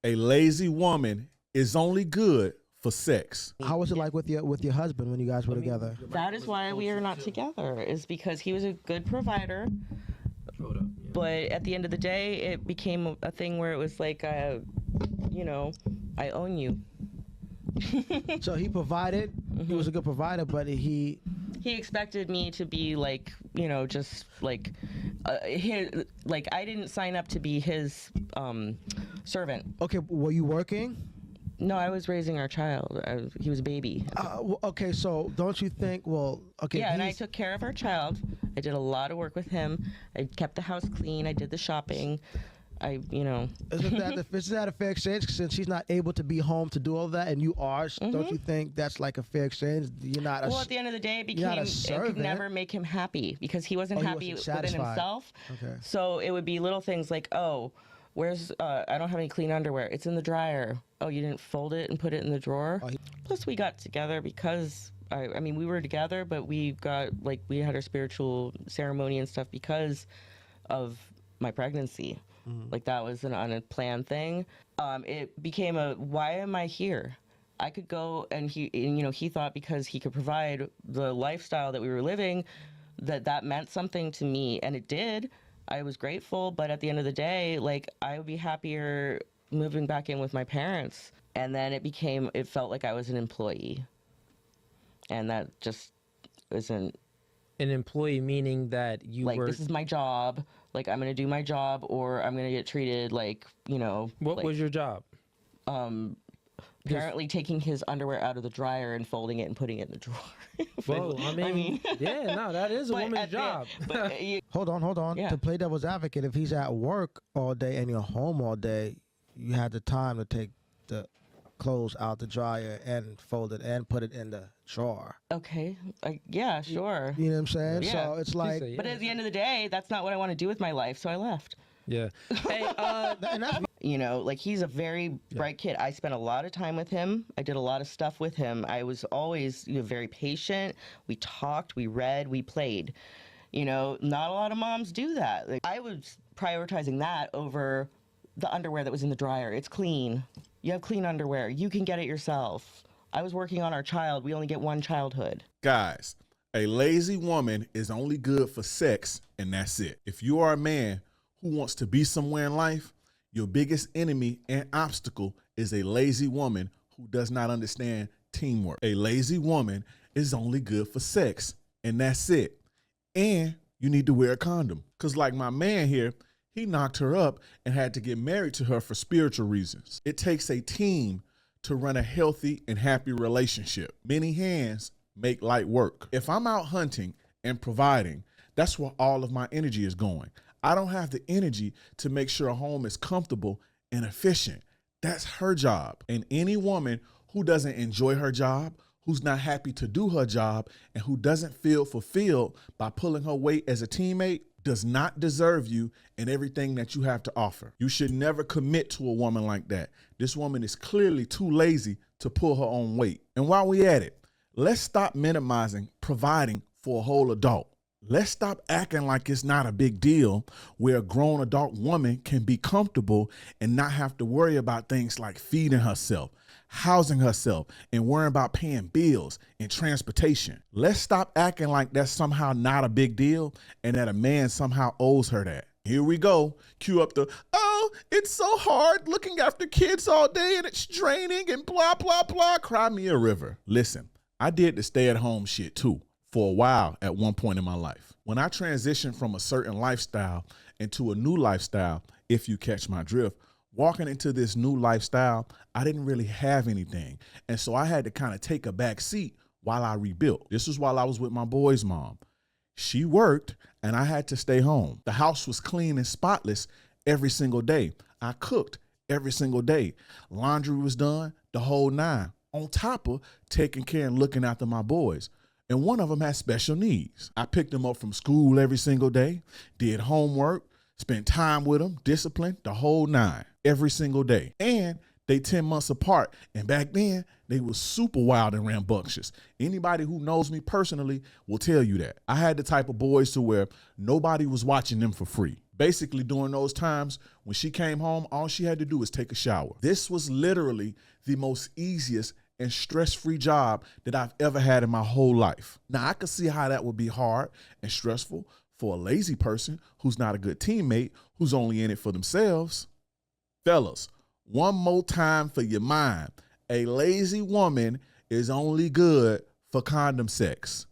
A lazy woman is only good for sex. How was it like with your husband when you guys were together? That is why we are not together, is because he was a good provider. But at the end of the day, it became a thing where it was like, you know, I own you. So he provided. He was a good provider, but he expected me to be like, you know, just like, like I didn't sign up to be his servant. Okay, were you working? No, I was raising our child. He was a baby. Okay, so don't you think? Well, okay. Yeah, and I took care of our child. I did a lot of work with him. I kept the house clean. I did the shopping. Isn't that a fair exchange? Since she's not able to be home to do all that, and you are, don't you think that's like a fair exchange? You're not. Well, at the end of the day, it could never make him happy because he wasn't happy within himself. Okay. So it would be little things like, oh, where's I don't have any clean underwear. It's in the dryer. Oh, you didn't fold it and put it in the drawer. Plus, we got together because I mean, we were together, but we had our spiritual ceremony and stuff because of my pregnancy. Like that was an unplanned thing. It became why am I here? I could go and he thought because he could provide the lifestyle that we were living, that meant something to me, and it did. I was grateful, but at the end of the day, like I would be happier moving back in with my parents. And then it felt like I was an employee, and that just isn't. An employee meaning that you were this is my job. Like I'm gonna do my job, or I'm gonna get treated like, you know. What was your job? Apparently taking his underwear out of the dryer and folding it and putting it in the drawer. Well, I mean, yeah, no, that is a woman's job. Hold on. Yeah. To play devil's advocate, if he's at work all day and you're home all day, you had the time to take the clothes out the dryer and fold it and put it in the drawer. Okay. Yeah, sure. You know what I'm saying? Yeah. So it's like. But at the end of the day, that's not what I want to do with my life, so I left. Yeah. Hey, you know, like he's a very bright kid. I spent a lot of time with him. I did a lot of stuff with him. I was always, very patient. We talked, we read, we played. You know, not a lot of moms do that. Like, I was prioritizing that over the underwear that was in the dryer. It's clean. You have clean underwear. You can get it yourself. I was working on our child. We only get one childhood. Guys, a lazy woman is only good for sex, and that's it. If you are a man who wants to be somewhere in life, your biggest enemy and obstacle is a lazy woman who does not understand teamwork. A lazy woman is only good for sex, and that's it. And you need to wear a condom. Because like my man here, he knocked her up and had to get married to her for spiritual reasons. It takes a team to run a healthy and happy relationship. Many hands make light work. If I'm out hunting and providing, that's where all of my energy is going. I don't have the energy to make sure a home is comfortable and efficient. That's her job. And any woman who doesn't enjoy her job, who's not happy to do her job, and who doesn't feel fulfilled by pulling her weight as a teammate does not deserve you and everything that you have to offer. You should never commit to a woman like that. This woman is clearly too lazy to pull her own weight. And while we at it, let's stop minimizing providing for a whole adult. Let's stop acting like it's not a big deal where a grown adult woman can be comfortable and not have to worry about things like feeding herself, housing herself, and worrying about paying bills and transportation. Let's stop acting like that's somehow not a big deal and that a man somehow owes her that. Here we go. Cue up the, oh, it's so hard looking after kids all day and it's draining and blah, blah, blah. Cry me a river. Listen, I did the stay-at-home shit too for a while at one point in my life. When I transitioned from a certain lifestyle into a new lifestyle, if you catch my drift, walking into this new lifestyle, I didn't really have anything. And so I had to kind of take a back seat while I rebuilt. This was while I was with my boy's mom. She worked and I had to stay home. The house was clean and spotless every single day. I cooked every single day. Laundry was done, the whole nine, on top of taking care and looking after my boys. And one of them had special needs. I picked them up from school every single day, did homework, spent time with them, disciplined, the whole nine, every single day. And they 10 months apart. And back then, they were super wild and rambunctious. Anybody who knows me personally will tell you that. I had the type of boys to where nobody was watching them for free. Basically, during those times when she came home, all she had to do was take a shower. This was literally the most easiest and stress-free job that I've ever had in my whole life. Now, I could see how that would be hard and stressful for a lazy person who's not a good teammate, who's only in it for themselves. Fellas, one more time for your mind. A lazy woman is only good for condom sex.